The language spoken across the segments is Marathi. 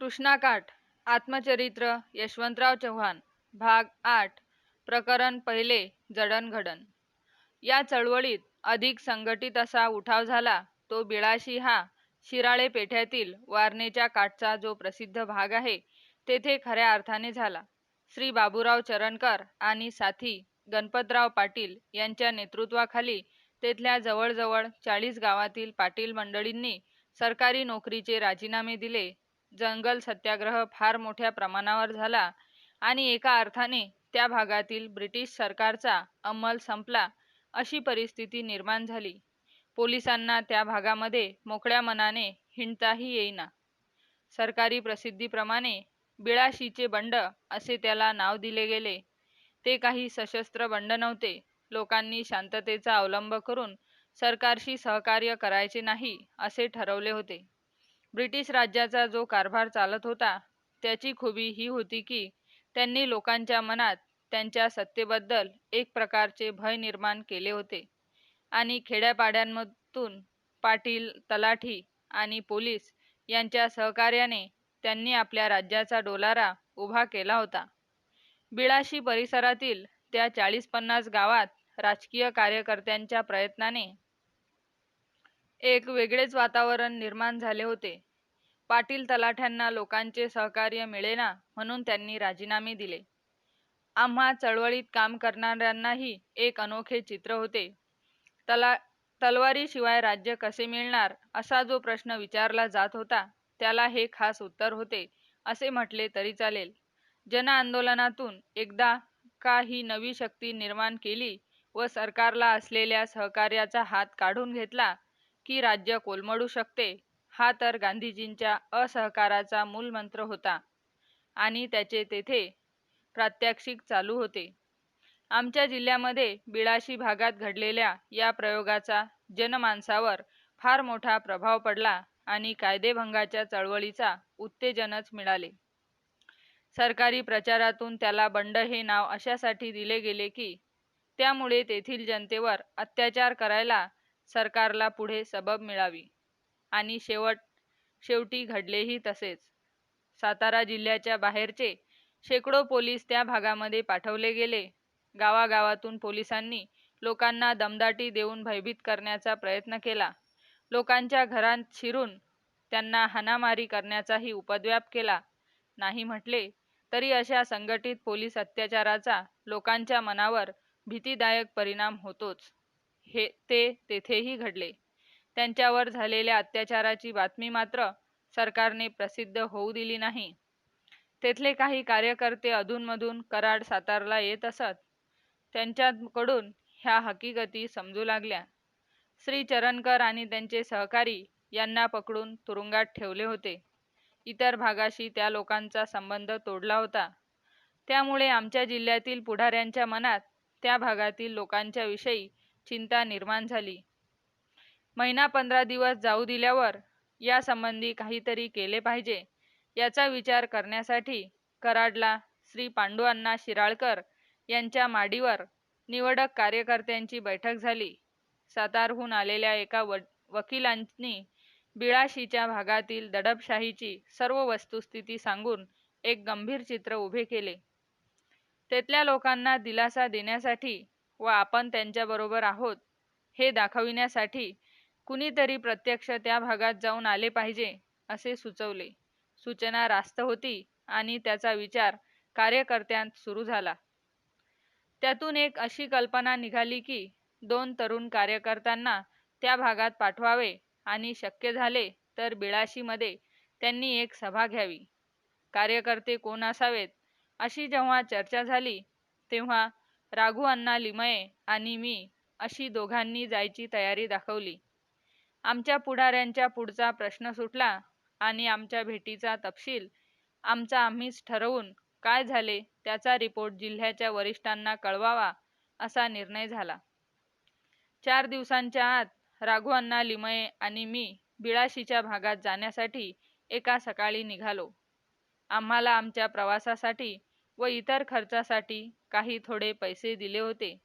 कृष्णाकाठ आत्मचरित्र यशवंतराव चव्हाण भाग 8 प्रकरण पहिले जडणघडण। या चळवळीत अधिक संघटित असा उठाव झाला तो बिळाशी हा शिराळे पेठ्यातील वारणेच्या काठचा जो प्रसिद्ध भाग आहे तेथे खऱ्या अर्थाने झाला। श्री बाबूराव चरणकर आणि साथी गणपतराव पाटील यांच्या नेतृत्वाखाली तेथल्या जवळजवळ 40 गावातील पाटील मंडळींनी सरकारी नोकरीचे राजीनामे दिले। जंगल सत्याग्रह फार मोठ्या प्रमाणावर झाला आणि एका अर्थाने त्या भागातील ब्रिटिश सरकारचा अंमल संपला अशी परिस्थिती निर्माण झाली। पोलिसांना त्या भागामध्ये मोकळ्या मनाने हिंडताही येईना। सरकारी प्रसिद्धीप्रमाणे बिळाशीचे बंड असे त्याला नाव दिले गेले। ते काही सशस्त्र बंड नव्हते। लोकांनी शांततेचा अवलंब करून सरकारशी सहकार्य करायचे नाही असे ठरवले होते। ब्रिटिश राज्याचा जो कारभार चालत होता त्याची खुबी ही होती की त्यांनी लोकांच्या मनात त्यांच्या सत्तेबद्दल एक प्रकारचे भय निर्माण केले होते आणि खेड्यापाड्यांमधून पाटील, तलाठी आणि पोलीस यांच्या सहकार्याने त्यांनी आपल्या राज्याचा डोलारा उभा केला होता। बिळाशी परिसरातील त्या 40-50 गावात राजकीय कार्यकर्त्यांच्या प्रयत्नाने एक वेगळेच वातावरण निर्माण झाले होते। पाटील तलाठ्यांना लोकांचे सहकार्य मिळेना म्हणून त्यांनी राजीनामे दिले। आम्हा चळवळीत काम करणाऱ्यांनाही एक अनोखे चित्र होते। तलवारीशिवाय राज्य कसे मिळणार असा जो प्रश्न विचारला जात होता त्याला हे खास उत्तर होते असे म्हटले तरी चालेल। जन आंदोलनातून एकदा का ही नवी शक्ती निर्माण केली व सरकारला असलेल्या सहकार्याचा हात काढून घेतला की राज्य कोलमडू शकते हा तर गांधीजींच्या असहकाराचा मूलमंत्र होता आणि त्याचे तेथे प्रात्यक्षिक चालू होते। आमच्या जिल्ह्यामध्ये बिळाशी भागात घडलेल्या या प्रयोगाचा जनमानसावर फार मोठा प्रभाव पडला आणि कायदेभंगाच्या चळवळीचा उत्तेजनच मिळाले। सरकारी प्रचारातून त्याला बंड हे नाव अशासाठी दिले गेले की त्यामुळे तेथील जनतेवर अत्याचार करायला सरकारला पुढे सबब मिळावी आणि शेवटी घडलेही तसेच। सातारा जिल्ह्याच्या बाहेरचे शेकडो पोलीस त्या भागामध्ये पाठवले गेले। गावागावातून पोलिसांनी लोकांना दमदाटी देऊन भयभीत करण्याचा प्रयत्न केला। लोकांच्या घरात शिरून त्यांना हाणामारी करण्याचाही उपद्व्याप केला। नाही म्हटले तरी अशा संघटित पोलीस अत्याचाराचा लोकांच्या मनावर भीतीदायक परिणाम होतोच। ते तेथेही घडले। त्यांच्यावर झालेल्या अत्याचाराची बातमी मात्र सरकारने प्रसिद्ध होऊ दिली नाही। तेथले काही कार्यकर्ते अधूनमधून कराड सातारला येत असत। त्यांच्याकडून ह्या हकीकती समजू लागल्या। श्री चरणकर आणि त्यांचे सहकारी यांना पकडून तुरुंगात ठेवले होते। इतर भागाशी त्या लोकांचा संबंध तोडला होता। त्यामुळे आमच्या जिल्ह्यातील पुढाऱ्यांच्या मनात त्या भागातील लोकांच्या विषयी चिंता निर्माण झाली। महिना 15 दिवस जाऊ दिल्यावर या संबंधी काहीतरी केले पाहिजे याचा विचार करण्यासाठी कराडला श्री पांडुअण्णा शिराळकर यांच्या माडीवर निवडक कार्यकर्त्यांची बैठक झाली। सातारहून आलेल्या एका वकिलांनी बिळाशीच्या भागातील दडपशाहीची सर्व वस्तुस्थिती सांगून एक गंभीर चित्र उभे केले। तेथल्या लोकांना दिलासा देण्यासाठी व आपण त्यांच्याबरोबर आहोत हे दाखविण्यासाठी कुणीतरी प्रत्यक्ष त्या भागात जाऊन आले पाहिजे असे सुचवले। सूचना रास्त होती आणि त्याचा विचार कार्यकर्त्यांत सुरू झाला। त्यातून एक अशी कल्पना निघाली की 2 तरुण कार्यकर्त्यांना त्या भागात पाठवावे आणि शक्य झाले तर बिळाशीमध्ये त्यांनी एक सभा घ्यावी। कार्यकर्ते कोण असावेत अशी जेव्हा चर्चा झाली तेव्हा राघुअण्णा लिमये आणि मी अशी दोघांनी जायची तयारी दाखवली। आमच्या पुढाऱ्यांच्या पुढचा प्रश्न सुटला आणि आमच्या भेटीचा तपशील आमचा आम्हीच ठरवून काय झाले त्याचा रिपोर्ट जिल्ह्याच्या वरिष्ठांना कळवावा असा निर्णय झाला। 4 दिवसांच्या आत राघुअण्णा लिमये आणि मी बिळाशीच्या भागात जाण्यासाठी एका सकाळी निघालो। आम्हाला आमच्या प्रवासासाठी व इतर खर्चासाठी काही थोडे पैसे दिले होते।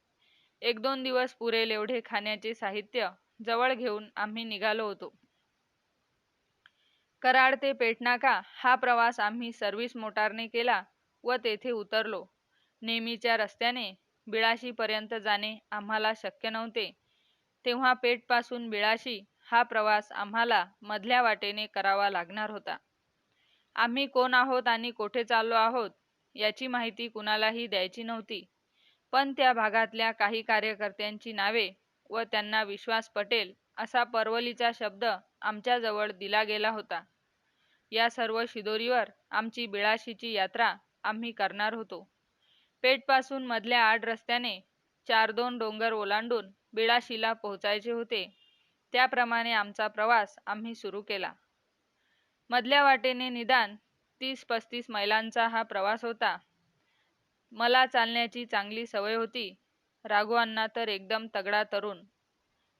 1-2 दिवस पुरेल एवढे खाण्याचे साहित्य जवळ घेऊन आम्ही निघालो होतो। कराड ते पेटनाका हा प्रवास आम्ही सर्व्हिस मोटारने केला व तेथे उतरलो. नेहमीच्या रस्त्याने बिळाशीपर्यंत जाणे आम्हाला शक्य नव्हते. तेव्हा पेठपासून बिळाशी हा प्रवास आम्हाला मधल्या वाटेने करावा लागणार होता. आम्ही कोण आहोत आणि कोठे चाललो आहोत याची माहिती कुणालाही द्यायची नव्हती. पण त्या भागातल्या काही कार्यकर्त्यांची नावे व त्यांना विश्वास पटेल असा परवलीचा शब्द आमच्याजवळ दिला गेला होता. या सर्व शिदोरीवर आमची बिळाशीची यात्रा आम्ही करणार होतो. पेठपासून मधल्या आड रस्त्याने 4-2 डोंगर ओलांडून बिळाशीला पोहोचायचे होते. त्याप्रमाणे आमचा प्रवास आम्ही सुरू केला. मधल्या वाटेने निदान 30-35 मैलांचा हा प्रवास होता. मला चालण्याची चांगली सवय होती. राघवांना तर एकदम तगडा तरुण.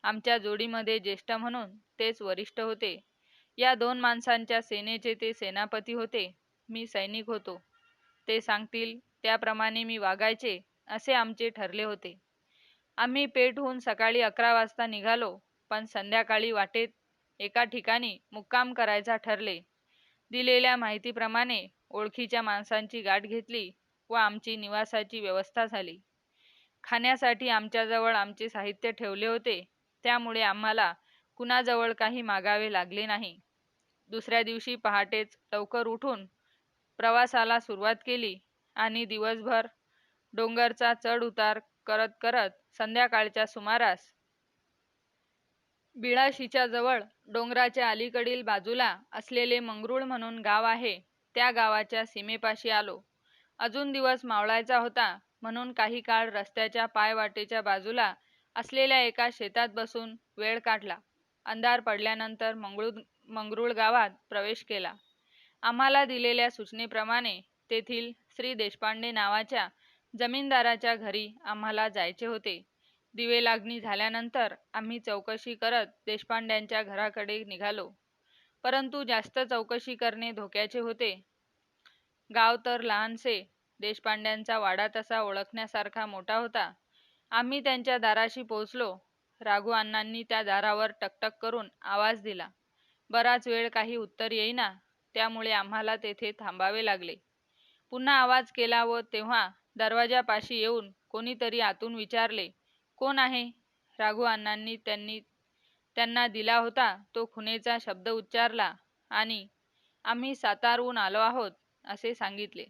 आमच्या जोडीमध्ये ज्येष्ठ म्हणून तेच वरिष्ठ होते. या 2 माणसांच्या सेनेचे ते सेनापती होते. मी सैनिक होतो. ते सांगतील त्याप्रमाणे मी वागायचे असे आमचे ठरले होते. आम्ही पेठहून सकाळी 11 वाजता निघालो, पण संध्याकाळी वाटेत एका ठिकाणी मुक्काम करायचा ठरले. दिलेल्या माहितीप्रमाणे ओळखीच्या माणसांची गाठ घेतली व आमची निवासाची व्यवस्था झाली. खाण्यासाठी आमच्याजवळ आमचे साहित्य ठेवले होते, त्यामुळे आम्हाला कुणाजवळ काही मागावे लागले नाही. दुसऱ्या दिवशी पहाटेच लवकर उठून प्रवासाला सुरुवात केली आणि दिवसभर डोंगरचा चढ उतार करत करत संध्याकाळच्या सुमारास बिळाशीच्या जवळ डोंगराच्या अलीकडील बाजूला असलेले मंगरुळ म्हणून गाव आहे, त्या गावाच्या सीमेपाशी आलो. अजून दिवस मावळायचा होता म्हणून काही काळ रस्त्याच्या पायवाटेच्या बाजूला असलेल्या एका शेतात बसून वेळ काढला. अंधार पडल्यानंतर मंगरुळ गावात प्रवेश केला. आम्हाला दिलेल्या सूचनेप्रमाणे तेथील श्री देशपांडे नावाच्या जमीनदाराच्या घरी आम्हाला जायचे होते. दिवे लागणी झाल्यानंतर आम्ही चौकशी करत देशपांड्यांच्या घराकडे निघालो. परंतु जास्त चौकशी करणे धोक्याचे होते. गाव तर लहानसे, देशपांड्यांचा वाडा तसा ओळखण्यासारखा मोठा होता. आम्ही त्यांच्या दाराशी पोहोचलो. राघू अण्णांनी त्या दारावर टकटक करून आवाज दिला. बराच वेळ काही उत्तर येईना, त्यामुळे आम्हाला तेथे थांबावे लागले. पुन्हा आवाज केला व तेव्हा दरवाजापाशी येऊन कोणीतरी आतून विचारले, कोण आहे? राघू अण्णांनी त्यांना दिला होता तो खुनेचा शब्द उच्चारला आणि आम्ही सातारहून आलो आहोत असे सांगितले.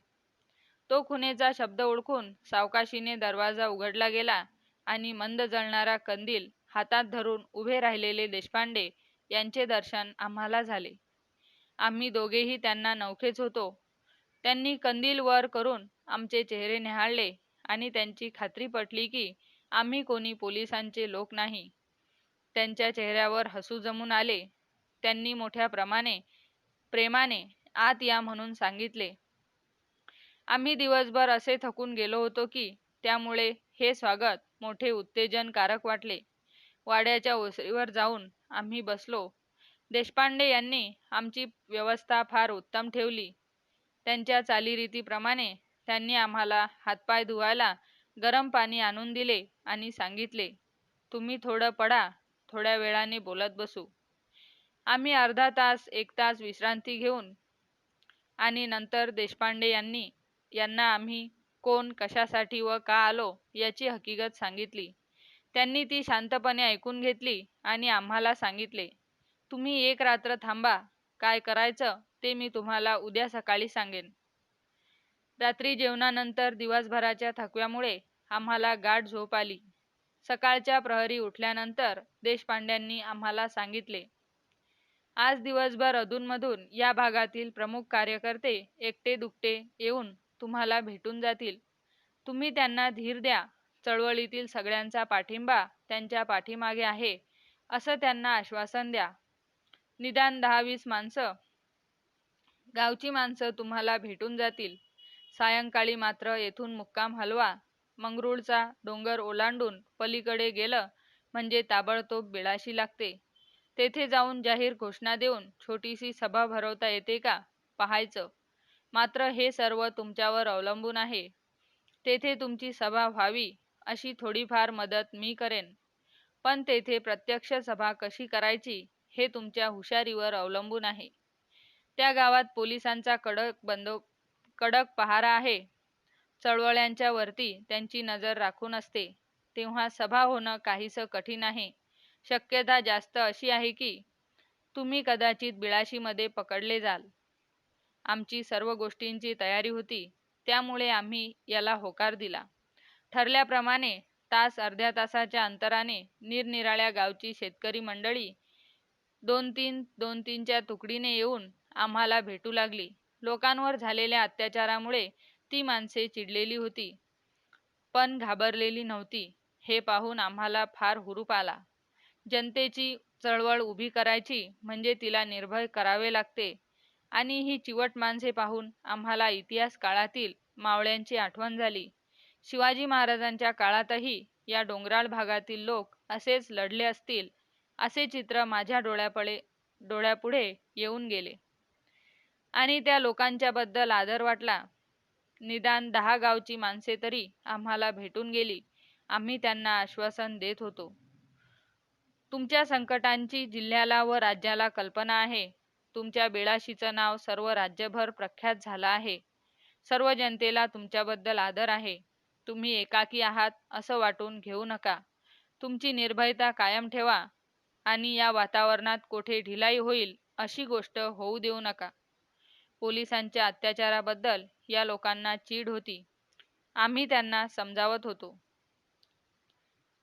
तो खुनेचा शब्द ओळखून सावकाशीने दरवाजा उघडला गेला आणि मंद जळणारा कंदील हातात धरून उभे राहिलेले देशपांडे यांचे दर्शन आम्हाला झाले. आम्ही दोघेही त्यांना नवखेच होतो. त्यांनी कंदील वर करून आमचे चेहरे न्याहाळले आणि त्यांची खात्री पटली की आम्ही कोणी पोलिसांचे लोक नाही. त्यांच्या चेहऱ्यावर हसू जमून आले. त्यांनी मोठ्या प्रेमाने आत या म्हणून सांगितले. आम्ही दिवसभर असे थकून गेलो होतो की त्यामुळे हे स्वागत मोठे उत्तेजनकारक वाटले. वाड्याच्या ओसरीवर जाऊन आम्ही बसलो. देशपांडे यांनी आमची व्यवस्था फार उत्तम ठेवली. त्यांच्या चालीरीतीप्रमाणे त्यांनी आम्हाला हातपाय धुवायला गरम पाणी आणून दिले आणि सांगितले, तुम्ही थोडं पडा, थोड्या वेळाने बोलत बसू. आम्ही अर्धा तास 1 तास विश्रांती घेऊन आणि नंतर देशपांडे यांना आम्ही कोण, कशासाठी व का आलो याची हकीकत सांगितली. त्यांनी ती शांतपणे ऐकून घेतली आणि आम्हाला सांगितले, तुम्ही 1 रात्र थांबा, काय करायचं ते मी तुम्हाला उद्या सकाळी सांगेन. रात्री जेवणानंतर दिवसभराच्या थकव्यामुळे आम्हाला गाढ झोप आली. सकाळच्या प्रहरी उठल्यानंतर देशपांड्यांनी आम्हाला सांगितले, आज दिवसभर अधूनमधून या भागातील प्रमुख कार्यकर्ते एकटे दुकटे येऊन तुम्हाला भेटून जातील. तुम्ही त्यांना धीर द्या. चळवळीतील सगळ्यांचा पाठिंबा त्यांच्या पाठीमागे आहे असं त्यांना आश्वासन द्या. निदान 10-20 गावची माणसं तुम्हाला भेटून जातील. सायंकाळी मात्र येथून मुक्काम हलवा. मंगरुळचा डोंगर ओलांडून पलीकडे गेलं म्हणजे ताबडतोब बिळाशी लागते. तेथे जाऊन जाहीर घोषणा देऊन छोटीशी सभा भरवता येते का पाहायचं. मात्र हे सर्व तुमच्यावर अवलंबून आहे. तेथे तुमची सभा व्हावी अशी थोडीफार मदत मी करेन, पण तेथे प्रत्यक्ष सभा कशी करायची हे तुमच्या हुशारीवर अवलंबून आहे. त्या गावात पोलिसांचा कडक पहारा आहे. चळवळ्यांच्या वरती त्यांची नजर राखून असते. तेव्हा सभा होणं काहीसं कठीण आहे. शक्यता जास्त अशी आहे की तुम्ही कदाचित बिळाशीमध्ये पकडले जाल. आमची सर्व गोष्टींची तयारी होती, त्यामुळे आम्ही याला होकार दिला. ठरल्याप्रमाणे तास अर्ध्या तासाच्या अंतराने निरनिराळ्या गावची शेतकरी मंडळी दोन तीनच्या तुकडीने येऊन आम्हाला भेटू लागली. लोकांवर झालेल्या अत्याचारामुळे ती माणसे चिडलेली होती, पण घाबरलेली नव्हती. हे पाहून आम्हाला फार हुरूप आला. जनतेची चळवळ उभी करायची म्हणजे तिला निर्भय करावे लागते, आणि ही चिवट माणसे पाहून आम्हाला इतिहास काळातील मावळ्यांची आठवण झाली. शिवाजी महाराजांच्या काळातही या डोंगराळ भागातील लोक असेच लढले असतील, असे चित्र माझ्या डोळ्यापुढे येऊन गेले, आणि त्या लोकांच्या बद्दल आदर वाटला. निदान 10 गावची माणसे तरी आम्हाला भेटून गेली. आम्ही त्यांना आश्वासन देत होतो. तुमच्या संकटांची जिल्ह्याला व राज्याला कल्पना आहे. तुमच्या बेळाशीचं नाव सर्व राज्यभर प्रख्यात झालं आहे. सर्व जनतेला तुमच्याबद्दल आदर आहे. तुम्ही एकाकी आहात असं वाटून घेऊ नका. तुमची निर्भयता कायम ठेवा, आणि या वातावरणात कोठे ढिलाई होईल अशी गोष्ट होऊ देऊ नका. पोलिसांच्या अत्याचाराबद्दल या लोकांना चीड होती. आम्ही त्यांना समजावत होतो.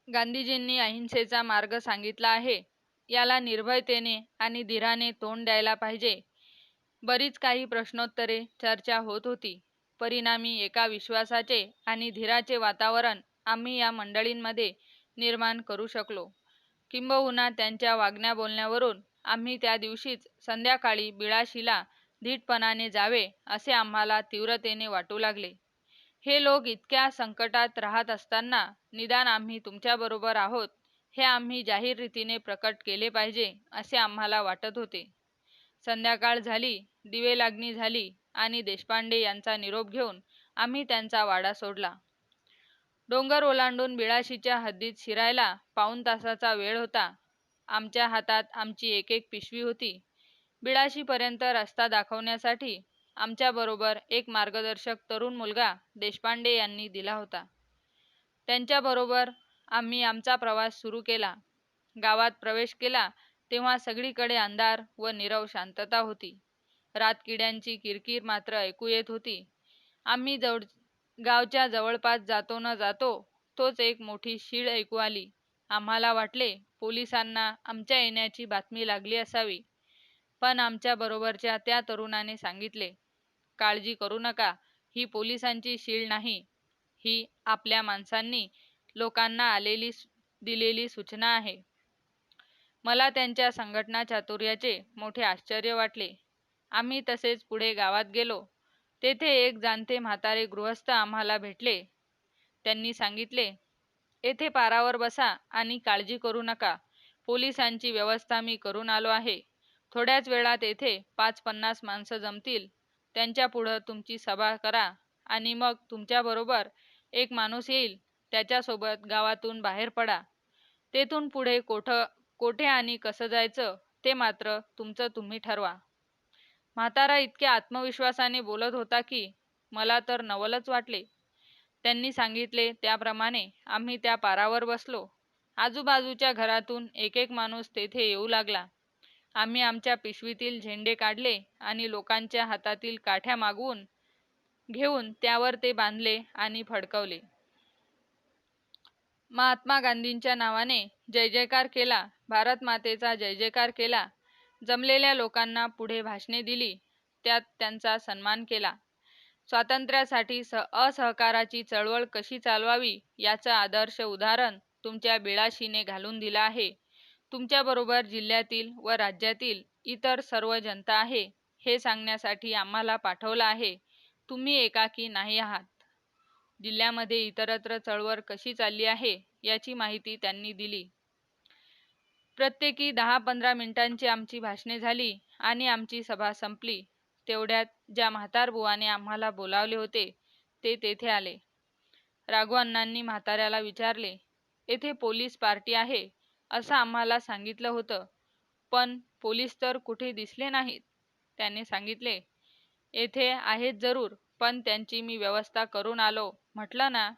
गांधीजींनी अहिंसेचा मार्ग सांगितला आहे. याला निर्भयतेने आणि धीराने तोंड द्यायला पाहिजे. बरीच काही प्रश्नोत्तरे चर्चा होत होती. परिणामी एका विश्वासाचे आणि धीराचे वातावरण आम्ही या मंडळींमध्ये निर्माण करू शकलो. किंबहुना त्यांच्या वागण्या बोलण्यावरून आम्ही त्या दिवशीच संध्याकाळी बिळाशीला धीटपणाने जावे असे आम्हाला तीव्रतेने वाटू लागले. हे लोक इतक्या संकटात राहत असताना निदान आम्ही तुमच्याबरोबर आहोत हे आम्ही जाहीर रीतीने प्रकट केले पाहिजे असे आम्हाला वाटत होते. संध्याकाळ झाली, दिवे लागणी झाली, आणि देशपांडे यांचा निरोप घेऊन आम्ही त्यांचा वाडा सोडला. डोंगर ओलांडून बिळाशीच्या हद्दीत शिरायला पाऊण तासाचा वेळ होता. आमच्या हातात आमची एक पिशवी होती. बिळाशीपर्यंत रस्ता दाखवण्यासाठी आमच्याबरोबर एक मार्गदर्शक तरुण मुलगा देशपांडे यांनी दिला होता. त्यांच्याबरोबर आम्ही आमचा प्रवास सुरू केला. गावात प्रवेश केला तेव्हा सगळीकडे अंधार व नीरव शांतता होती. रातकिड्यांची किरकिर मात्र ऐकू येत होती. आम्ही गावच्या जवळपास जातो न जातो तोच एक मोठी शीळ ऐकू आली. आम्हाला वाटले पोलिसांना आमच्या येण्याची बातमी लागली असावी, पण आमच्या बरोबरच्या त्या तरुणाने सांगितले, काळजी करू नका, ही पोलिसांची शीळ नाही, ही आपल्या माणसांनी लोकांना दिलेली सूचना आहे. मला त्यांच्या संघटना चातुर्याचे मोठे आश्चर्य वाटले. आम्ही तसेच पुढे गावात गेलो. तेथे एक जाणते म्हातारे गृहस्थ आम्हाला भेटले. त्यांनी सांगितले, येथे पारावर बसा आणि काळजी करू नका. पोलिसांची व्यवस्था मी करून आलो आहे. थोड्याच वेळात येथे 5-50 माणसं जमतील. त्यांच्या पुढं तुमची सभा करा, आणि मग तुमच्याबरोबर एक माणूस येईल. त्याच्यासोबत गावातून बाहेर पडा. तेथून पुढे कोठे आणि कसं जायचं ते मात्र तुमचं तुम्ही ठरवा. म्हातारा इतक्या आत्मविश्वासाने बोलत होता की मला तर नवलच वाटले. त्यांनी सांगितले त्याप्रमाणे आम्ही त्या पारावर बसलो. आजूबाजूच्या घरातून एक माणूस तेथे येऊ लागला. आम्ही आमच्या पिशवीतील झेंडे काढले आणि लोकांच्या हातातील काठ्या मागवून घेऊन त्यावर ते बांधले आणि फडकवले. महात्मा गांधींच्या नावाने जय जयकार केला. भारत मातेचा जय जयकार केला. जमलेल्या लोकांना पुढे भाषणे दिली. त्यात त्यांचा सन्मान केला. स्वातंत्र्यासाठी असहकाराची चळवळ कशी चालवावी याचं आदर्श उदाहरण तुमच्या बिळाशीने घालून दिलं आहे. तुमच्याबरोबर जिल्ह्यातील व राज्यातील इतर सर्व जनता आहे हे सांगण्यासाठी आम्हाला पाठवलं आहे. तुम्ही एकाकी नाही आहात. जिल्ह्यामध्ये इतरत्र चळवळ कशी चालली आहे याची माहिती त्यांनी दिली. प्रत्येकी 10-15 मिनिटांची आमची भाषणे झाली आणि आमची सभा संपली. तेवढ्यात ज्या म्हातारबुवाने आम्हाला बोलावले होते ते तेथे आले. राघवांनांनी म्हाताऱ्याला विचारले, येथे पोलीस पार्टी आहे असं आम्हाला सांगितलं होतं, पण पोलीस तर कुठे दिसले नाहीत. त्याने सांगितले, येथे आहेत जरूर, पण त्यांची मी व्यवस्था करून आलो म्हटलं ना.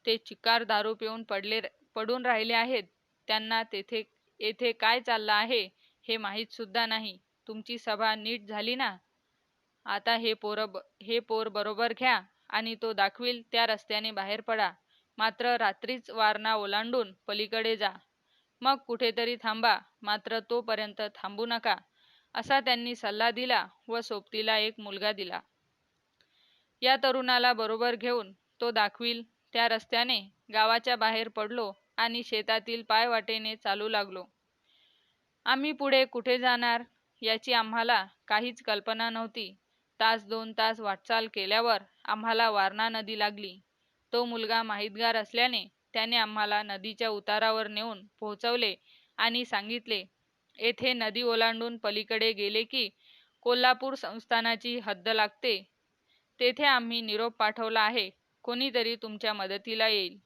ते चिकार दारू पिऊन पडून राहिले आहेत. त्यांना येथे काय चाललं आहे हे माहीत सुद्धा नाही. तुमची सभा नीट झाली ना. आता हे पोर बरोबर घ्या आणि तो दाखवील त्या रस्त्याने बाहेर पडा. मात्र रात्रीच वारणा ओलांडून पलीकडे जा. मग कुठेतरी थांबा, मात्र तोपर्यंत थांबू नका, असा त्यांनी सल्ला दिला व सोबतीला एक मुलगा दिला. या तरुणाला बरोबर घेऊन तो दाखवील त्या रस्त्याने गावाच्या बाहेर पडलो आणि शेतातील पायवाटेने चालू लागलो. आम्ही पुढे कुठे जाणार याची आम्हाला काहीच कल्पना नव्हती. तास 2 तास वाटचाल केल्यावर आम्हाला वारणा नदी लागली. तो मुलगा माहितगार असल्याने त्याने आम्हाला नदीच्या उतारावर नेऊन पोहोचवले आणि सांगितले, येथे नदी ओलांडून पलीकडे गेले की कोल्हापूर संस्थानाची हद्द लागते. तेथे आम्ही निरोप पाठवला आहे, कोणीतरी तुमच्या मदतीला येईल.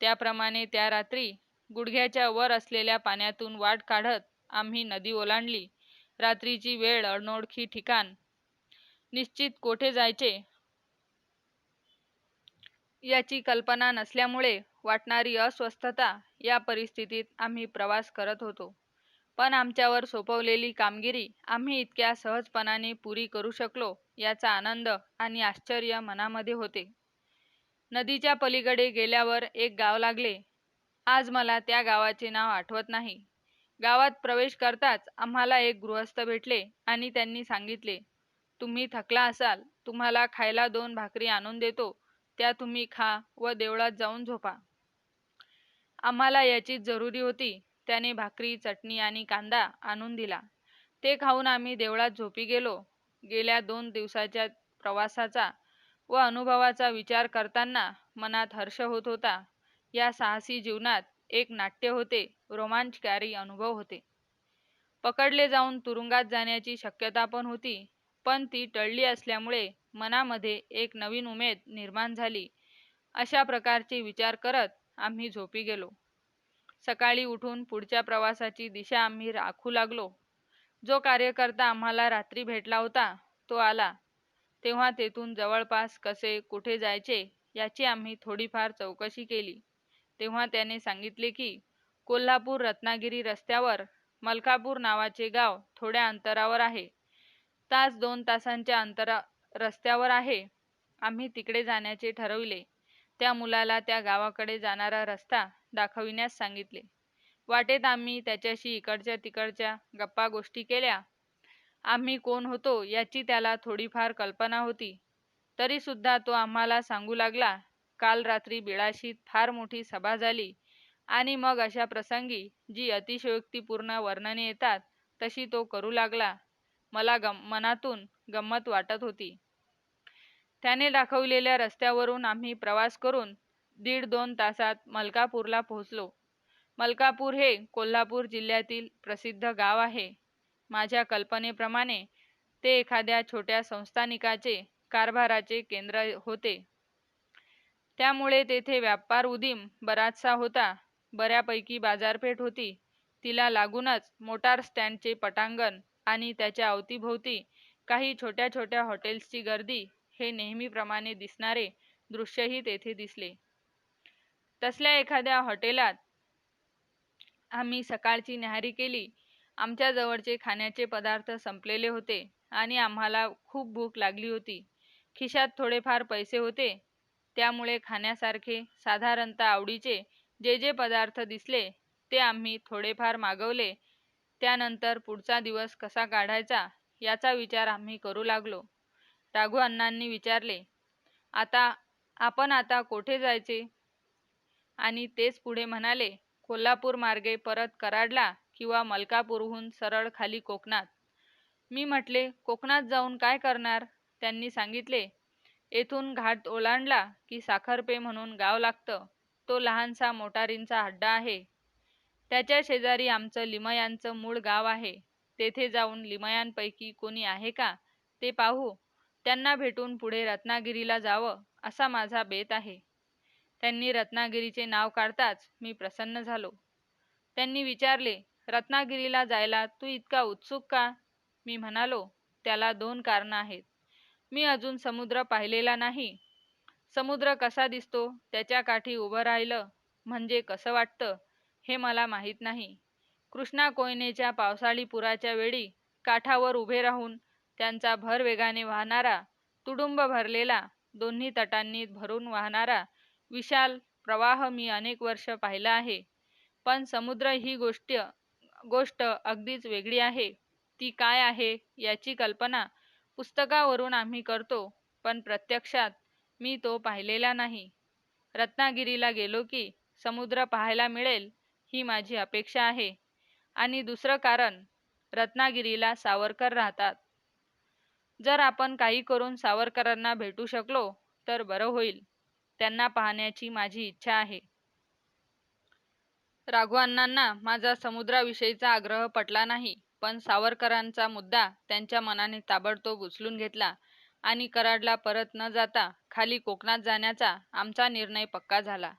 त्याप्रमाणे त्या रात्री गुडघ्याच्या वर असलेल्या पाण्यातून वाट काढत आम्ही नदी ओलांडली. रात्रीची वेळ, अनोळखी ठिकाण, निश्चित कोठे जायचे याची कल्पना नसल्यामुळे वाटणारी अस्वस्थता, या परिस्थितीत आम्ही प्रवास करत होतो. पण आमच्यावर सोपवलेली कामगिरी आम्ही इतक्या सहजपणाने पुरी करू शकलो याचा आनंद आणि आश्चर्य मनामध्ये होते. नदीच्या पलीकडे गेल्यावर एक गाव लागले. आज मला त्या गावाचे नाव आठवत नाही. गावात प्रवेश करताच आम्हाला एक गृहस्थ भेटले आणि त्यांनी सांगितले, तुम्ही थकला असाल, तुम्हाला खायला 2 भाकरी आणून देतो, त्या तुम्ही खा व देवळात जाऊन झोपा. आम्हाला याचीच जरुरी होती. त्याने भाकरी, चटणी आणि कांदा आणून दिला. ते खाऊन आम्ही देवळात झोपी गेलो. गेल्या 2 दिवसाच्या प्रवासाचा व अनुभवाचा विचार करताना मनात हर्ष होत होता. या साहसी जीवनात एक नाट्य होते, रोमांचकारी अनुभव होते. पकडले जाऊन तुरुंगात जाण्याची शक्यता पण होती, पण ती टळली असल्यामुळे मनामध्ये एक नवीन उमेद निर्माण झाली. अशा प्रकारचे विचार करत आम्ही झोपी गेलो. सकाळी उठून पुढच्या प्रवासाची दिशा आम्ही आखू लागलो. जो कार्यकर्ता आम्हाला रात्री भेटला होता तो आला. तेव्हा तेथून जवळपास कसे कुठे जायचे याची आम्ही थोडीफार चौकशी केली. तेव्हा त्याने सांगितले की कोल्हापूर रत्नागिरी रस्त्यावर मलकापूर नावाचे गाव थोड्या अंतरावर आहे. 2 तासांच्या रस्त्यावर आहे. आम्ही तिकडे जाण्याचे ठरविले. त्या मुलाला त्या गावाकडे जाणारा रस्ता दाखविण्यास सांगितले. वाटेत आम्ही त्याच्याशी इकडच्या तिकडच्या गप्पा गोष्टी केल्या. आम्ही कोण होतो याची त्याला थोडीफार कल्पना होती. तरी सुद्धा तो आम्हाला सांगू लागला, काल रात्री बिळाशीत फार मोठी सभा झाली आणि मग अशा प्रसंगी जी अतिशयोक्तीपूर्ण वर्णने येतात तशी तो करू लागला. मला मनातून गंमत वाटत होती. त्याने दाखविलेल्या रस्त्यावरून आम्ही प्रवास करून 1.5-2 तासात मलकापूरला पोहोचलो. मलकापूर हे कोल्हापूर जिल्ह्यातील प्रसिद्ध गाव आहे. माझ्या कल्पनेप्रमाणे ते एखाद्या छोट्या संस्थानिकाचे कारभाराचे केंद्र होते. त्यामुळे तेथे व्यापार उदीम बराचसा होता. बऱ्यापैकी बाजारपेठ होती. तिला लागूनच मोटार स्टँडचे पटांगण आणि त्याच्या अवतीभोवती काही छोट्या छोट्या हॉटेल्सची गर्दी हे नेहमीप्रमाणे दिसणारे दृश्यही तेथे दिसले. तसल्या एखाद्या हॉटेलात आम्ही सकाळची न्याहारी केली. आमच्या जवळचे खाण्याचे पदार्थ संपलेले होते आणि आम्हाला खूप भूक लागली होती. खिशात थोडेफार पैसे होते. त्यामुळे खाण्यासारखे साधारणतः आवडीचे जे पदार्थ दिसले ते आम्ही थोडेफार मागवले. त्यानंतर पुढचा दिवस कसा काढायचा याचा विचार आम्ही करू लागलो. राघू अण्णांनी विचारले, आपण आता कोठे जायचे? आणि तेच पुढे म्हणाले, कोल्हापूर मार्गे परत कराडला किंवा मलकापूरहून सरळ खाली कोकणात. मी म्हटले, कोकणात जाऊन काय करणार? त्यांनी सांगितले, येथून घाट ओलांडला की साखरपे म्हणून गाव लागतं. तो लहानसा मोटारींचा अड्डा आहे. त्याच्या शेजारी आमचं लिमयांचं मूळ गाव आहे. तेथे जाऊन लिमयांपैकी कोणी आहे का ते पाहू. त्यांना भेटून पुढे रत्नागिरीला जावं असा माझा बेत आहे. त्यांनी रत्नागिरीचे नाव काढताच मी प्रसन्न झालो. त्यांनी विचारले, रत्नागिरीला जायला तू इतका उत्सुक का? मी म्हणालो, त्याला 2 कारणं आहेत. मी अजून समुद्र पाहिलेला नाही. समुद्र कसा दिसतो, त्याच्या काठी उभं राहिलं म्हणजे कसं वाटतं, हे मला माहीत नाही. कृष्णा कोयनेच्या पावसाळी पुराच्या वेळी काठावर उभे राहून त्यांचा भर वेगाने वाहणारा, तुडुंब भरलेला, दोन्ही तटांनी भरून वाहणारा विशाल प्रवाह मी अनेक वर्ष पाहिला आहे. पण समुद्र ही गोष्ट अगदीच वेगळी आहे. ती काय आहे याची कल्पना पुस्तकावरून आम्ही करतो, पण प्रत्यक्षात मी तो पाहिलेला नाही. रत्नागिरीला गेलो की समुद्र पाहायला मिळेल ही माझी अपेक्षा आहे. आणि दुसरं कारण, रत्नागिरीला सावरकर राहतात. जर आपण काही करून सावरकरांना भेटू शकलो तर बरं होईल. त्यांना पाहण्याची माझी इच्छा आहे. राघवांना माझा समुद्राविषयीचा आग्रह पटला नाही, पण सावरकरांचा मुद्दा त्यांच्या मनाने ताबडतोब उचलून घेतला आणि कराडला परत न जाता खाली कोकणात जाण्याचा आमचा निर्णय पक्का झाला.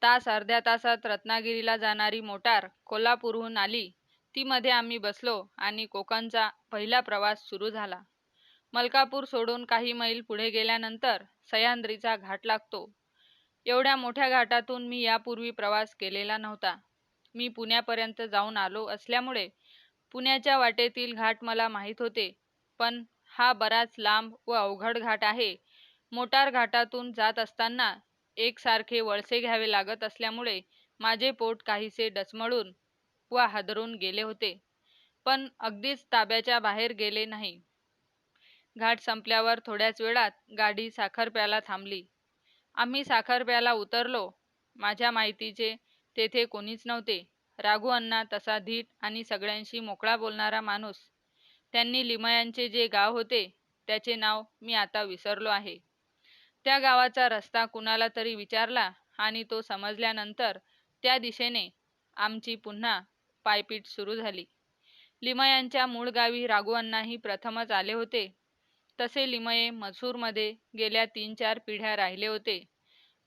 तास अर्ध्या तासात रत्नागिरीला जाणारी मोटार कोल्हापूरहून आली. ती मध्ये आम्ही बसलो आणि कोकणचा पहिला प्रवास सुरू झाला. मलकापूर सोडून काही मैल पुढे गेल्यानंतर सह्याद्रीचा घाट लागतो. एवढ्या मोठ्या घाटातून मी यापूर्वी प्रवास केलेला नव्हता. मी पुण्यापर्यंत जाऊन आलो असल्यामुळे पुण्याच्या वाटेतील घाट मला माहीत होते, पण हा बराच लांब व अवघड घाट आहे. मोटार घाटातून जात असताना एकसारखे वळसे घ्यावे लागत असल्यामुळे माझे पोट काहीसे डचमळून व हादरून गेले होते, पण अगदीच ताब्याच्या बाहेर गेले नाही. घाट संपल्यावर थोड्याच वेळात गाडी साखरप्याला थांबली. आम्ही साखरप्याला उतरलो. माझ्या माहितीचे तेथे कोणीच नव्हते. राघू अण्णा तसा धीट आणि सगळ्यांशी मोकळा बोलणारा माणूस. त्यांनी लिमयांचे जे गाव होते त्याचे नाव मी आता विसरलो आहे. त्या गावाचा रस्ता कुणाला तरी विचारला आणि तो समजल्यानंतर त्या दिशेने आमची पुन्हा पायपीट सुरू झाली. लिमयांच्या मूळ गावी राघू अण्णाही प्रथमच आले होते. तसे लिमये मसूरमध्ये गेल्या 3-4 पिढ्या राहिले होते.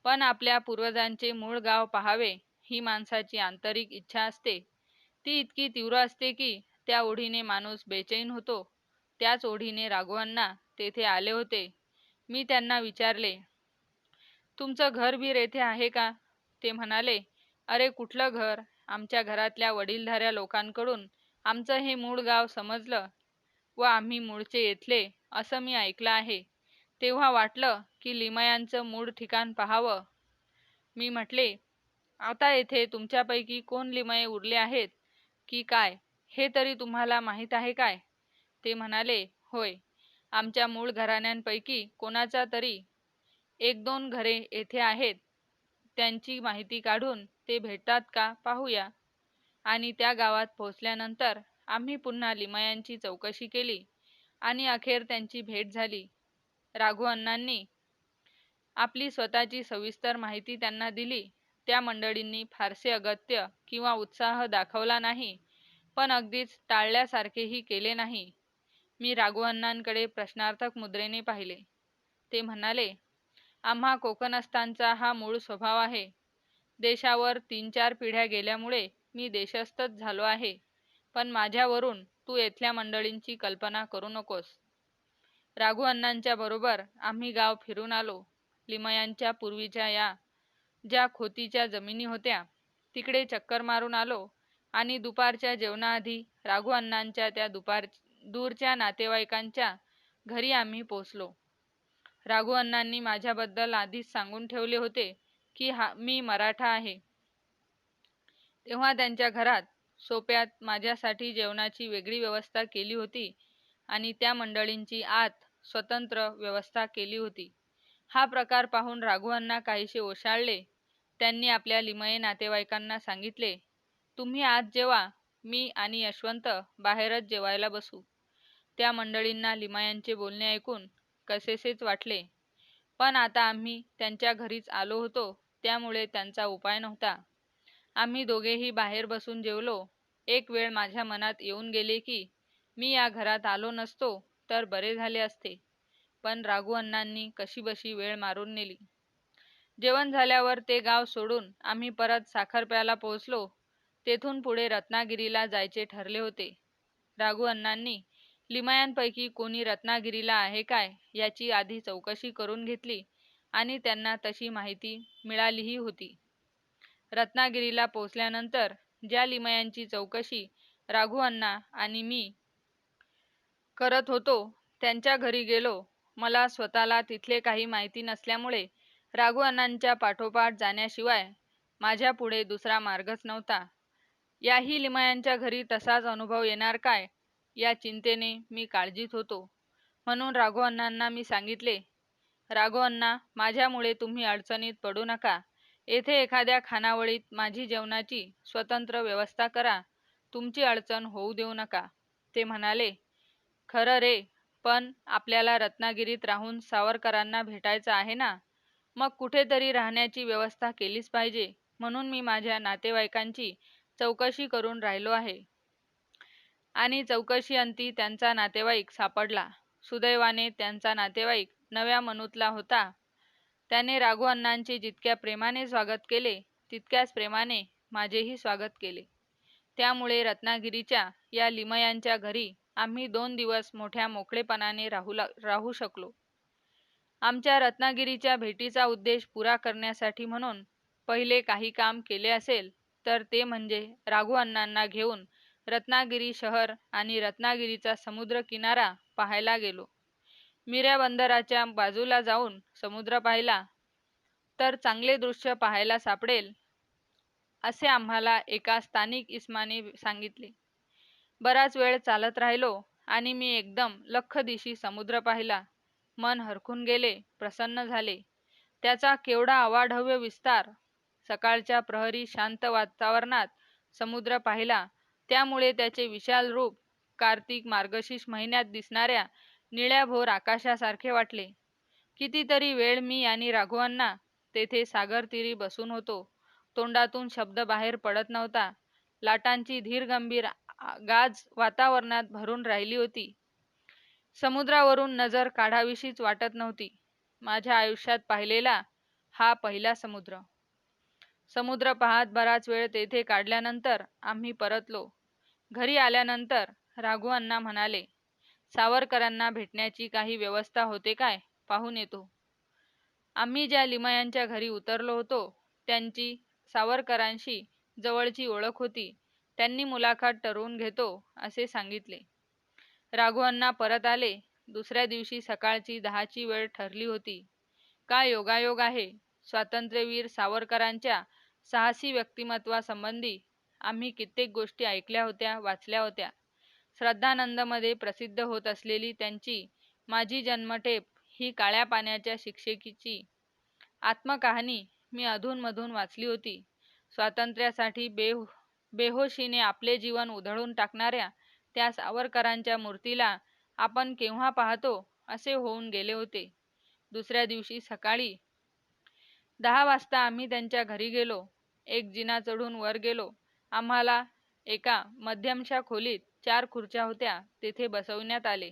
पण आपल्या पूर्वजांचे मूळ गाव पहावे ही माणसाची आंतरिक इच्छा असते. ती इतकी तीव्र असते की त्या ओढीने माणूस बेचैन होतो. त्याच ओढीने राघू अण्णा तेथे आले होते. मी त्यांना विचारले, तुमचं घर-बीर येथे आहे का? ते म्हणाले, अरे कुठलं घर? आमच्या घरातल्या वडीलधाऱ्या लोकांकडून आमचं हे मूळ गाव समजलं व आम्ही मूळचे येथले असं मी ऐकलं आहे. तेव्हा वाटलं की लिमयांचं मूळ ठिकाण पाहावं. मी म्हटले, आता येथे तुमच्यापैकी कोण लिमये उरले आहेत की काय, हे तरी तुम्हाला माहीत आहे काय? ते म्हणाले, होय, आमच्या मूळ घराण्यांपैकी कोणाचा तरी 1-2 घरे येथे आहेत. त्यांची माहिती काढून ते भेटतात का पाहूया. आणि त्या गावात पोहोचल्यानंतर आम्ही पुन्हा लिमयांची चौकशी केली आणि अखेर त्यांची भेट झाली. राघू अण्णांनी आपली स्वतःची सविस्तर माहिती त्यांना दिली. त्या मंडळींनी फारसे अगत्य किंवा उत्साह दाखवला नाही, पण अगदीच टाळल्यासारखेही केले नाही. मी राघू अण्णांकडे प्रश्नार्थक मुद्रेने पाहिले. ते म्हणाले, आम्हा कोकणस्थांचा हा मूळ स्वभाव आहे. देशावर 3-4 पिढ्या गेल्यामुळे मी देशस्थच झालो आहे, पण माझ्यावरून तू येथल्या मंडळींची कल्पना करू नकोस. राघू अण्णांच्या बरोबर आम्ही गाव फिरून आलो. लिमयांच्या पूर्वीच्या या ज्या खोतीच्या जमिनी होत्या तिकडे चक्कर मारून आलो आणि दुपारच्या जेवणाआधी राघू अण्णांच्या त्या दूरच्या नातेवाईकांच्या घरी आम्ही पोचलो. राघू अण्णांनी माझ्याबद्दल आधीच सांगून ठेवले होते की मी मराठा आहे. तेव्हा त्यांच्या घरात सोप्यात माझ्यासाठी जेवणाची वेगळी व्यवस्था केली होती आणि त्या मंडळींची आत स्वतंत्र व्यवस्था केली होती. हा प्रकार पाहून राघू अण्णा काहीसे ओशाळले. त्यांनी आपल्या लिमये नातेवाईकांना सांगितले, तुम्ही आत जेवा, मी आणि यशवंत बाहेरच जेवायला बसू. त्या मंडळींना लिमयांचे बोलणे ऐकून कसेसेच वाटले, पण आता आम्ही त्यांच्या घरीच आलो होतो त्यामुळे त्यांचा उपाय नव्हता. आम्ही दोघेही बाहेर बसून जेवलो. एक वेळ माझ्या मनात येऊन गेले की मी या घरात आलो नसतो तर बरे झाले असते, पण राघू अण्णांनी कशीबशी वेळ मारून नेली. जेवण झाल्यावर ते गाव सोडून आम्ही परत साखरप्याला पोहोचलो. तेथून पुढे रत्नागिरीला जायचे ठरले होते. राघू अण्णांनी लिमयांपैकी कोणी रत्नागिरीला आहे काय याची आधी चौकशी करून घेतली आणि त्यांना तशी माहिती मिळालीही होती. रत्नागिरीला पोचल्यानंतर ज्या लिमयांची चौकशी राघुअण्णा आणि मी करत होतो त्यांच्या घरी गेलो. मला स्वतःला तिथले काही माहिती नसल्यामुळे राघुअण्णांच्या पाठोपाठ जाण्याशिवाय माझ्या पुढे दुसरा मार्गच नव्हता. याही लिमयांच्या घरी तसाच अनुभव येणार काय या चिंतेने मी काळजीत होतो. म्हणून राघुअण्णांना मी सांगितले, राघुअण्णा, माझ्यामुळे तुम्ही अडचणीत पडू नका. येथे एखाद्या खानावळीत माझी जेवणाची स्वतंत्र व्यवस्था करा. तुमची अडचण होऊ देऊ नका. ते म्हणाले, खरं रे, पण आपल्याला रत्नागिरीत राहून सावरकरांना भेटायचं आहे ना, मग कुठेतरी राहण्याची व्यवस्था केलीच पाहिजे. म्हणून मी माझ्या नातेवाईकांची चौकशी करून राहिलो आहे. आणि चौकशी अंती त्यांचा नातेवाईक सापडला. सुदैवाने त्यांचा नातेवाईक नव्या मनूतला होता. त्याने राघुअण्णांचे जितक्या प्रेमाने स्वागत केले तितक्याच प्रेमाने माझेही स्वागत केले. त्यामुळे रत्नागिरीच्या या लिमयांच्या घरी आम्ही 2 दिवस मोठ्या मोकळेपणाने राहू शकलो. आमच्या रत्नागिरीच्या भेटीचा उद्देश पुरा करण्यासाठी म्हणून पहिले काही काम केले असेल तर ते म्हणजे राघुअण्णांना घेऊन रत्नागिरी शहर आणि रत्नागिरीचा समुद्र किनारा पाहायला गेलो. मिऱ्या बंदराच्या बाजूला जाऊन समुद्र पाहिला तर चांगले दृश्य पाहायला सापडेल असे आम्हाला एका स्थानिक इस्माने सांगितले. बराच वेळ चालत राहिलो आणि मी एकदम लख्ख दिशी समुद्र पाहिला. मन हरखून गेले, प्रसन्न झाले. त्याचा केवढा अवाढव्य विस्तार! सकाळच्या प्रहरी शांत वातावरणात समुद्र पाहिला, त्यामुळे त्याचे विशाल रूप कार्तिक मार्गशीर्ष महिन्यात दिसणाऱ्या निळ्याभोर आकाशासारखे वाटले. कितीतरी वेळ मी आणि राघुअण्णा तेथे सागरतीरी बसून होतो. तोंडातून शब्द बाहेर पडत नव्हता. लाटांची धीरगंभीर गाज वातावरणात भरून राहिली होती. समुद्रावरून नजर काढावीशीच वाटत नव्हती. माझ्या आयुष्यात पाहिलेला हा पहिला समुद्र. समुद्र पाहत बराच वेळ तेथे काढल्यानंतर आम्ही परतलो. घरी आल्यानंतर राघुअण्णा म्हणाले, सावरकरांना भेटण्याची काही व्यवस्था होते काय, पाहून येतो. आम्ही ज्या लिमयांच्या घरी उतरलो होतो त्यांची सावरकरांशी जवळची ओळख होती. त्यांनी मुलाखत ठरवून घेतो असे सांगितले. राघुअण्णा परत आले. दुसऱ्या दिवशी सकाळची 10ची वेळ ठरली होती. काय योगायोग आहे! स्वातंत्र्यवीर सावरकरांच्या साहसी व्यक्तिमत्वासंबंधी आम्ही कित्येक गोष्टी ऐकल्या होत्या, वाचल्या होत्या. श्रद्धानंदमध्ये प्रसिद्ध होत असलेली त्यांची माझी जन्मठेप ही काळ्या पाण्याच्या शिक्षकेची आत्मकहाणी मी अधूनमधून वाचली होती. स्वातंत्र्यासाठी बेहोशीने आपले जीवन उधळून टाकणाऱ्या त्या सावरकरांच्या मूर्तीला आपण केव्हा पाहतो असे होऊन गेले होते. दुसऱ्या दिवशी सकाळी 10 वाजता आम्ही त्यांच्या घरी गेलो. एक जिना चढून वर गेलो. आम्हाला एका मध्यमशा खोलीत 4 खुर्च्या होत्या, तेथे बसवण्यात आले.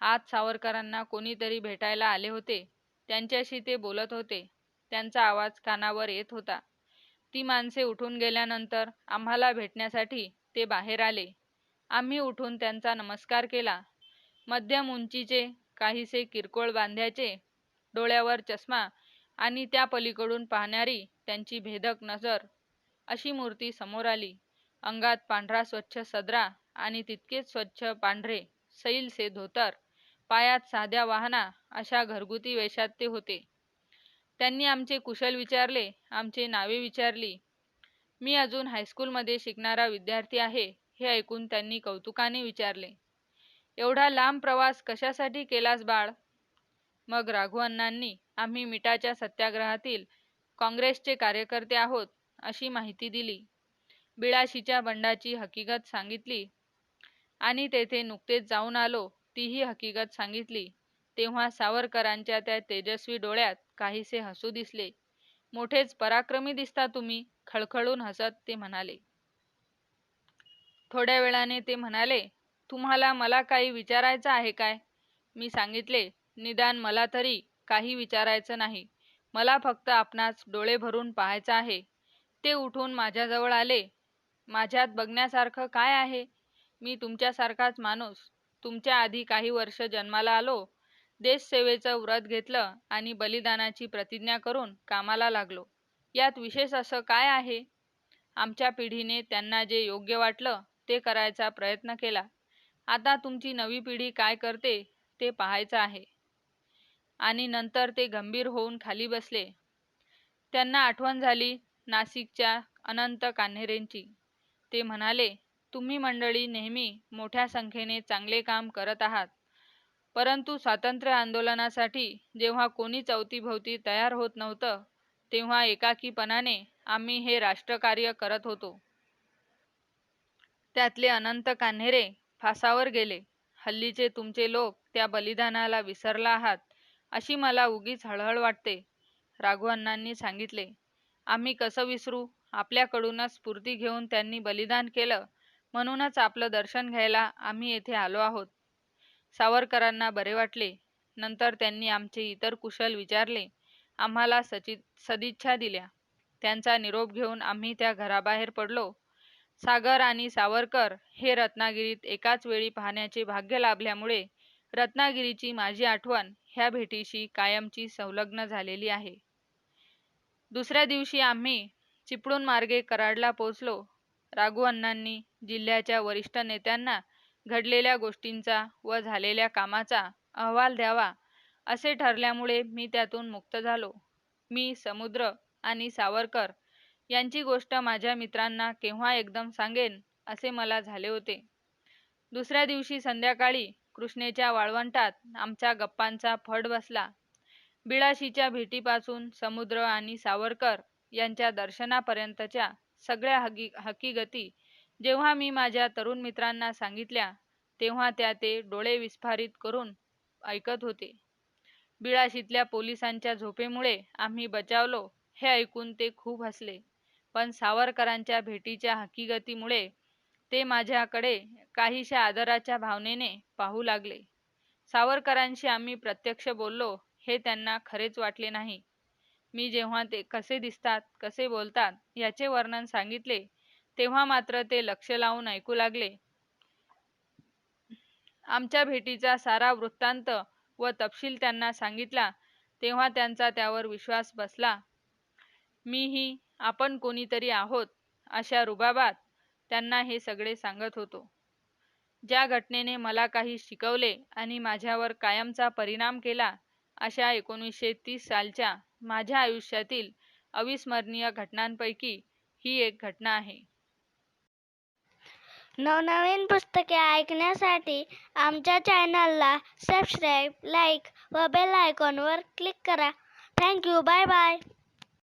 आत सावरकरांना कोणीतरी भेटायला आले होते. त्यांच्याशी ते बोलत होते. त्यांचा आवाज कानावर येत होता. ती माणसे उठून गेल्यानंतर आम्हाला भेटण्यासाठी ते बाहेर आले. आम्ही उठून त्यांचा नमस्कार केला. मध्यम उंचीचे, काहीसे किरकोळ बांध्याचे, डोळ्यावर चष्मा आणि त्या पलीकडून पाहणारी त्यांची भेदक नजर अशी मूर्ती समोर आली. अंगात पांढरा स्वच्छ सदरा आणि तितकेच स्वच्छ पांढरे सैलचे धोतर, पायात साध्या वाहना अशा घरगुती वेशात ते होते. त्यांनी आमचे कुशल विचारले, आमची नावे विचारली. मी अजून हायस्कूलमध्ये शिकणारा विद्यार्थी आहे हे ऐकून त्यांनी कौतुकाने विचारले, एवढा लांब प्रवास कशासाठी केलास बाळ? मग राघुअण्णांनी आम्ही मिठाच्या सत्याग्रहातील काँग्रेसचे कार्यकर्ते आहोत अशी माहिती दिली. बिळाशीच्या बंडाची हकीकत सांगितली आणि तेथे नुकतेच जाऊन आलो तीही हकीकत सांगितली. तेव्हा सावरकरांच्या त्या तेजस्वी डोळ्यात काहीसे हसू दिसले. मोठेच पराक्रमी दिसता तुम्ही, खळखळून हसत ते म्हणाले. थोड्या वेळाने ते म्हणाले, तुम्हाला मला काही विचारायचं आहे काय? मी सांगितले, निदान मला तरी काही विचारायचं नाही. मला फक्त आपणास डोळे भरून पाहायचं आहे. ते उठून माझ्याजवळ आले. माझ्यात बघण्यासारखं काय आहे? मी तुमच्यासारखाच माणूस. तुमच्या आधी काही वर्ष जन्माला आलो, देशसेवेचं व्रत घेतलं आणि बलिदानाची प्रतिज्ञा करून कामाला लागलो. यात विशेष असं काय आहे? आमच्या पिढीने त्यांना जे योग्य वाटलं ते करायचा प्रयत्न केला. आता तुमची नवी पिढी काय करते ते पाहायचं आहे. आणि नंतर ते गंभीर होऊन खाली बसले. त्यांना आठवण झाली नाशिकच्या अनंत कान्हेरेंची. ते म्हणाले, तुम्ही मंडळी नेहमी मोठ्या संख्येने चांगले काम करत आहात, परंतु स्वातंत्र्य आंदोलनासाठी जेव्हा कोणी अवतीभवती तयार होत नव्हतं, तेव्हा एकाकीपणाने आम्ही हे राष्ट्रकार्य करत होतो. त्यातले अनंत कान्हेरे फासावर गेले. हल्लीचे तुमचे लोक त्या बलिदानाला विसरला आहात, अशी मला उगीच हळहळ वाटते. राघवअण्णांनी सांगितले. आम्ही कसं विसरू? आपल्याकडूनच स्फूर्ती घेऊन त्यांनी बलिदान केलं, म्हणूनच आपलं दर्शन घ्यायला आम्ही येथे आलो आहोत. सावरकरांना बरे वाटले. नंतर त्यांनी आमचे इतर कुशल विचारले, आम्हाला सदिच्छा दिल्या. त्यांचा निरोप घेऊन आम्ही त्या घराबाहेर पडलो. सागर आणि सावरकर हे रत्नागिरीत एकाच वेळी पाहण्याचे भाग्य लाभल्यामुळे रत्नागिरीची माझी आठवण ह्या भेटीशी कायमची संलग्न झालेली आहे. दुसऱ्या दिवशी आम्ही चिपळूण मार्गे कराडला पोचलो. राघवअण्णांनी जिल्ह्याच्या वरिष्ठ नेत्यांना घडलेल्या गोष्टींचा व झालेल्या कामाचा अहवाल द्यावा असे ठरल्यामुळे मी त्यातून मुक्त झालो. मी, समुद्र आणि सावरकर यांची गोष्ट माझ्या मित्रांना केव्हा एकदम सांगेन असे मला झाले होते. दुसऱ्या दिवशी संध्याकाळी कृष्णेच्या वाळवंटात आमच्या गप्पांचा फड बसला. बिळाशीच्या भेटीपासून समुद्र आणि सावरकर यांच्या दर्शनापर्यंतच्या सगळ्या हकीगती जेव्हा मी माझ्या तरुण मित्रांना सांगितल्या, तेव्हा त्या ते डोळे विस्फारित करून ऐकत होते. बिळाशीतल्या पोलिसांच्या झोपेमुळे आम्ही बचावलो हे ऐकून ते खूप हसले, पण सावरकरांच्या भेटीच्या हकीगतीमुळे ते माझ्याकडे काहीशा आदराच्या भावनेने पाहू लागले. सावरकरांशी आम्ही प्रत्यक्ष बोललो हे त्यांना खरेच वाटले नाही. मी जेव्हा ते कसे दिसतात, कसे बोलतात याचे वर्णन सांगितले, तेव्हा मात्र ते लक्ष लावून ऐकू लागले. आमच्या भेटीचा सारा वृत्तांत व तपशील त्यांना सांगितला, तेव्हा त्यांचा त्यावर विश्वास बसला. मीही आपण कोणीतरी आहोत अशा रुबाबात त्यांना हे सगळे सांगत होतो. ज्या घटनेने मला काही शिकवले आणि माझ्यावर कायमचा परिणाम केला, अशा 1930 सालच्या माझ्या आयुष्यातील अविस्मरणीय घटनांपैकी ही एक घटना आहे. नवनवीन पुस्तके ऐकण्यासाठी आमच्या चॅनलला सबस्क्राईब, लाईक व बेल आयकॉनवर क्लिक करा. थँक्यू. Bye bye.